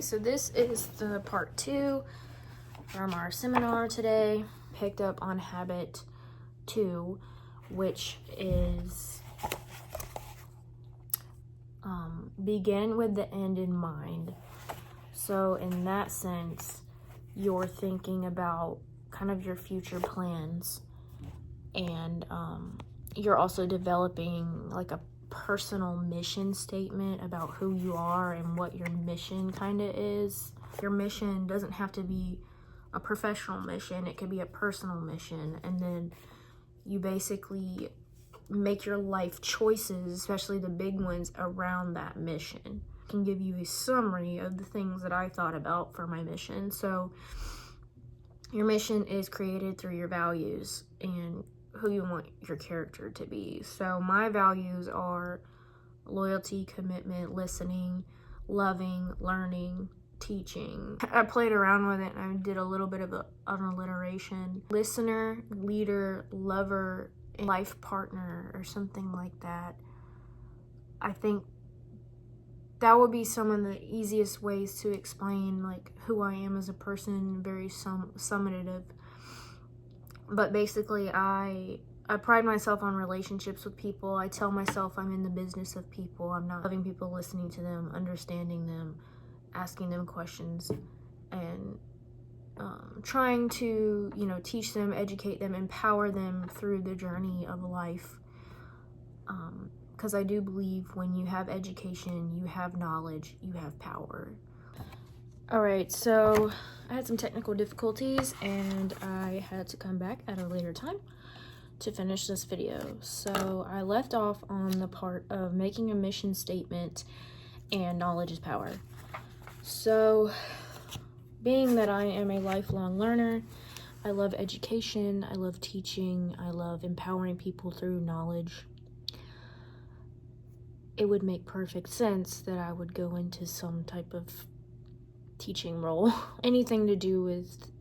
So this is the part 2 from our seminar today. Picked up on habit 2, which is begin with the end in mind. So in that sense, you're thinking about kind of your future plans, and you're also developing like a personal mission statement about who you are and what your mission kind of is. Your mission doesn't have to be a professional mission, it could be a personal mission, and then you basically make your life choices, especially the big ones, around that mission. I can give you a summary of the things that I thought about for my mission. So your mission is created through your values and who you want your character to be. So my values are loyalty, commitment, listening, loving, learning, teaching. I played around with it and I did a little bit of an alliteration. Listener, leader, lover, and life partner, or something like that. I think that would be some of the easiest ways to explain like who I am as a person, very summative. But basically, I pride myself on relationships with people. I tell myself I'm in the business of people. I'm not loving people, listening to them, understanding them, asking them questions, and trying to, teach them, educate them, empower them through the journey of life. Because I do believe when you have education, you have knowledge, you have power. All right, so I had some technical difficulties and I had to come back at a later time to finish this video. So I left off on the part of making a mission statement and knowledge is power. So being that I am a lifelong learner, I love education, I love teaching, I love empowering people through knowledge. It would make perfect sense that I would go into some type of teaching role, anything to do with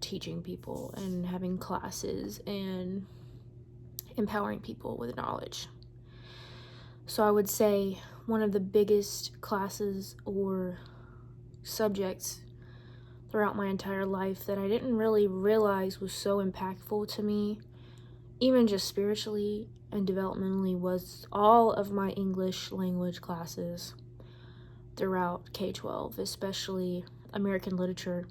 teaching people and having classes and empowering people with knowledge. So I would say one of the biggest classes or subjects throughout my entire life that I didn't really realize was so impactful to me, even just spiritually and developmentally, was all of my English language classes throughout K-12, especially American literature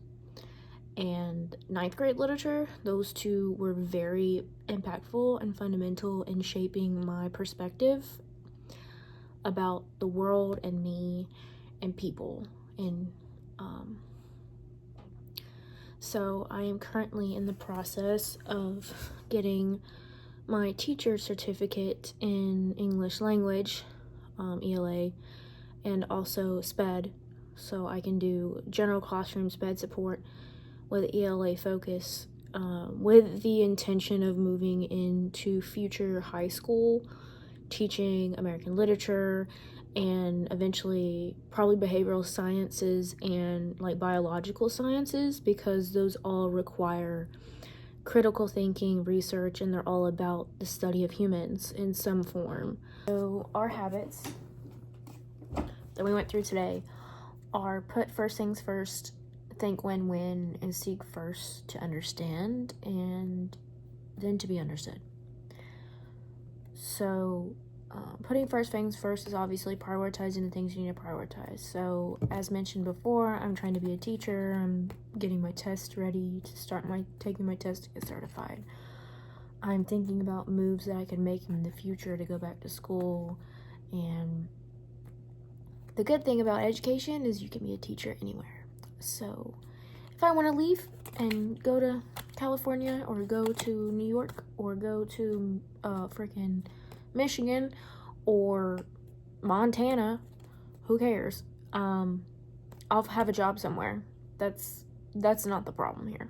and 9th grade literature. Those two were very impactful and fundamental in shaping my perspective about the world and me and people. And so I am currently in the process of getting my teacher certificate in English language, ELA, and also SPED, so I can do general classroom SPED support with ELA focus, with the intention of moving into future high school teaching American literature and eventually probably behavioral sciences and like biological sciences, because those all require critical thinking, research, and they're all about the study of humans in some form. So our habits that we went through today are put first things first, think when, and seek first to understand, and then to be understood. So putting first things first is obviously prioritizing the things you need to prioritize. So as mentioned before, I'm trying to be a teacher. I'm getting my test ready to start taking my test to get certified. I'm thinking about moves that I can make in the future to go back to school. And the good thing about education is you can be a teacher anywhere. So if I want to leave and go to California or go to New York or go to freaking Michigan or Montana, who cares? I'll have a job somewhere. That's not the problem here.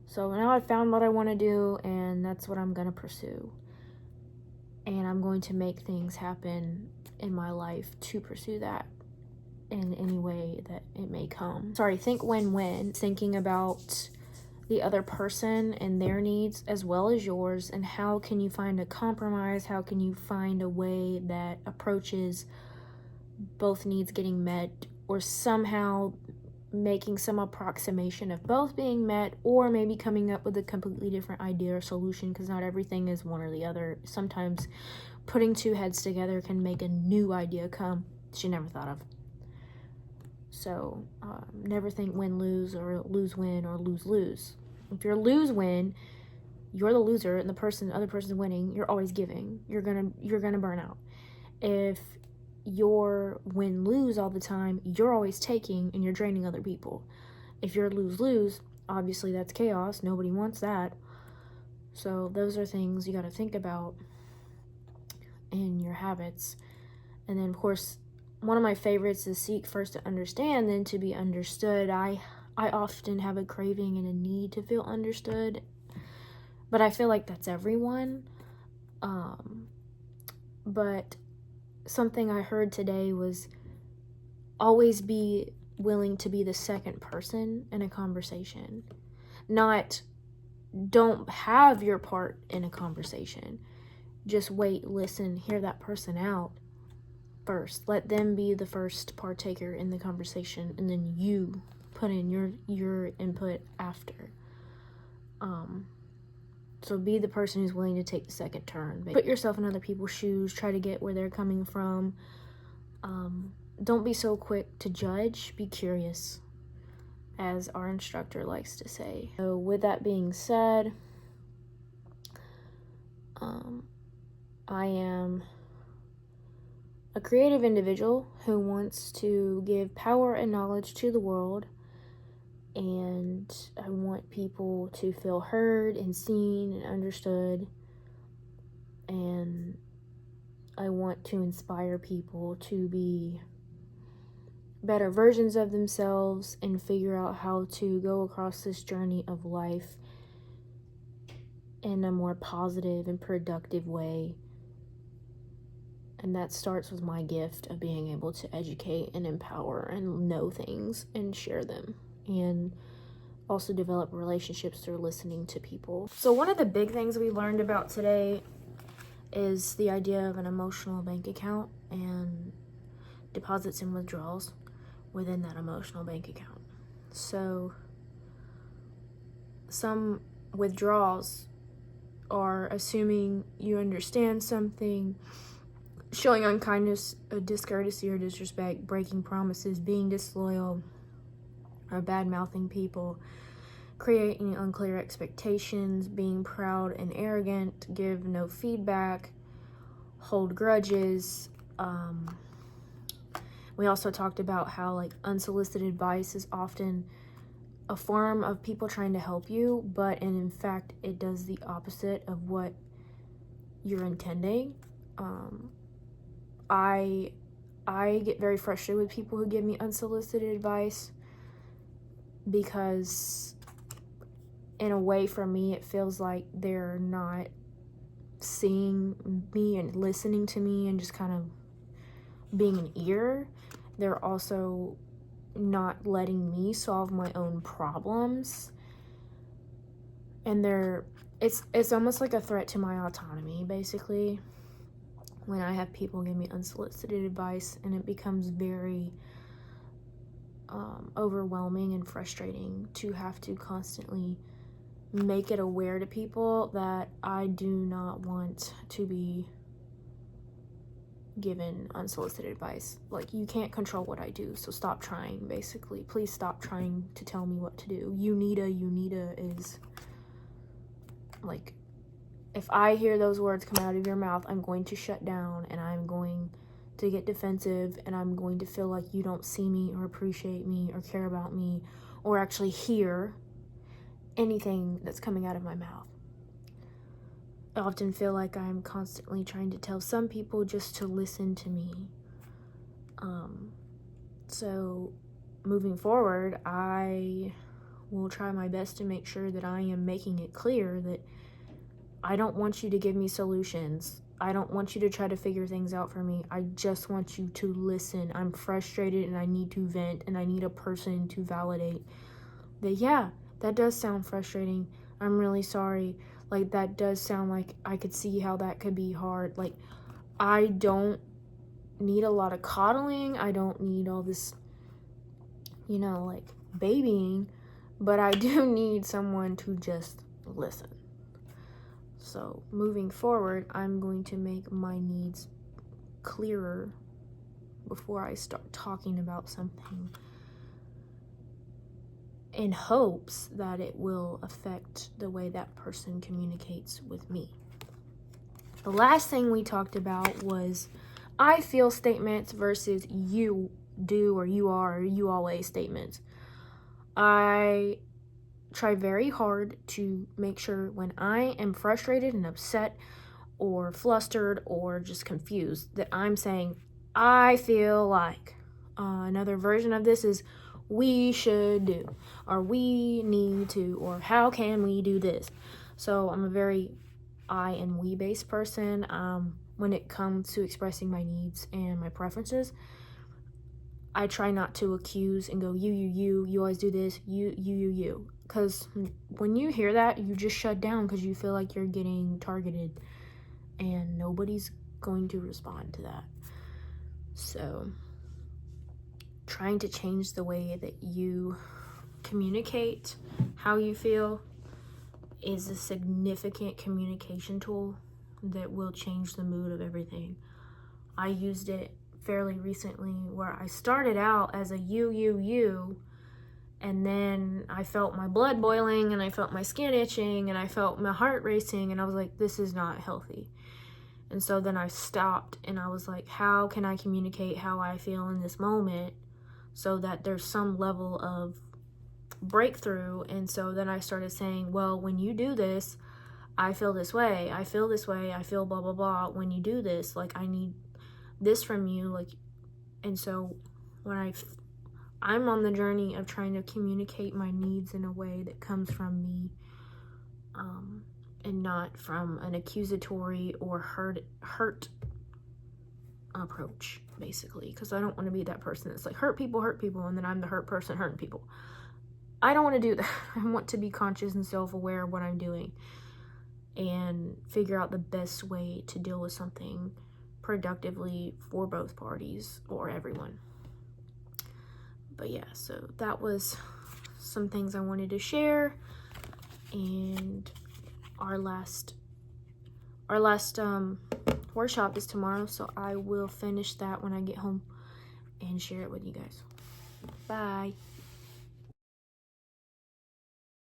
So now I've found what I want to do, and that's what I'm going to pursue. And I'm going to make things happen in my life to pursue that in any way that it may come. Sorry, think when, thinking about the other person and their needs as well as yours, and how can you find a compromise, how can you find a way that approaches both needs getting met or somehow making some approximation of both being met, or maybe coming up with a completely different idea or solution, because not everything is one or the other. Sometimes putting two heads together can make a new idea come that you never thought of. So never think win-lose or lose-win or lose-lose. If you're lose-win, you're the loser, and the other person's winning. You're always giving. You're gonna burn out. If you're win-lose all the time, you're always taking, and you're draining other people. If you're lose-lose, obviously that's chaos. Nobody wants that. So those are things you got to think about in your habits. And then, of course, one of my favorites is seek first to understand, then to be understood. I often have a craving and a need to feel understood, but I feel like that's everyone. But something I heard today was always be willing to be the second person in a conversation. Not don't have your part in a conversation. Just wait, listen, hear that person out first. Let them be the first partaker in the conversation, and then you put in your input after. So be the person who's willing to take the second turn. Put yourself in other people's shoes. Try to get where they're coming from. Don't be so quick to judge. Be curious, as our instructor likes to say. So with that being said, I am a creative individual who wants to give power and knowledge to the world. And I want people to feel heard and seen and understood. And I want to inspire people to be better versions of themselves and figure out how to go across this journey of life in a more positive and productive way. And that starts with my gift of being able to educate and empower and know things and share them. And also develop relationships through listening to people. So one of the big things we learned about today is the idea of an emotional bank account and deposits and withdrawals within that emotional bank account. So some withdrawals are assuming you understand something, showing unkindness, discourtesy or disrespect, breaking promises, being disloyal, or bad-mouthing people, creating unclear expectations, being proud and arrogant, give no feedback, hold grudges. We also talked about how like unsolicited advice is often a form of people trying to help you, but in fact it does the opposite of what you're intending. I get very frustrated with people who give me unsolicited advice, because in a way for me it feels like they're not seeing me and listening to me and just kind of being an ear. They're also not letting me solve my own problems, and it's almost like a threat to my autonomy, basically, when I have people give me unsolicited advice, and it becomes very overwhelming and frustrating to have to constantly make it aware to people that I do not want to be given unsolicited advice. Like, you can't control what I do, so stop trying, basically. Please stop trying to tell me what to do. UNITA is like, if I hear those words come out of your mouth, I'm going to shut down, and I'm going to get defensive, and I'm going to feel like you don't see me or appreciate me or care about me or actually hear anything that's coming out of my mouth. I often feel like I'm constantly trying to tell some people just to listen to me. So moving forward, I will try my best to make sure that I am making it clear that I don't want you to give me solutions. I don't want you to try to figure things out for me. I just want you to listen. I'm frustrated and I need to vent, and I need a person to validate that, yeah, that does sound frustrating. I'm really sorry. Like, that does sound like I could see how that could be hard. Like, I don't need a lot of coddling. I don't need all this like babying, but I do need someone to just listen. So moving forward, I'm going to make my needs clearer before I start talking about something, in hopes that it will affect the way that person communicates with me. The last thing we talked about was I feel statements versus you do or you are or you always statements. I try very hard to make sure when I am frustrated and upset or flustered or just confused that I'm saying, I feel like. Another version of this is we should do, or we need to, or how can we do this? So I'm a very I and we based person when it comes to expressing my needs and my preferences. I try not to accuse and go, you always do this, you. Because when you hear that, you just shut down because you feel like you're getting targeted and nobody's going to respond to that. So, trying to change the way that you communicate how you feel is a significant communication tool that will change the mood of everything. I used it fairly recently where I started out as a you, and then I felt my blood boiling and I felt my skin itching and I felt my heart racing, and I was like, this is not healthy. And so then I stopped and I was like, how can I communicate how I feel in this moment so that there's some level of breakthrough? And so then I started saying, well, when you do this, I feel this way, I feel this way, I feel blah, blah, blah. When you do this, like, I need this from you. Like, and so when I'm on the journey of trying to communicate my needs in a way that comes from me, and not from an accusatory or hurt approach, basically, because I don't want to be that person that's like hurt people, and then I'm the hurt person hurting people. I don't want to do that. I want to be conscious and self-aware of what I'm doing and figure out the best way to deal with something productively for both parties or everyone. But yeah, so that was some things I wanted to share, and our last workshop is tomorrow, so I will finish that when I get home and share it with you guys. Bye.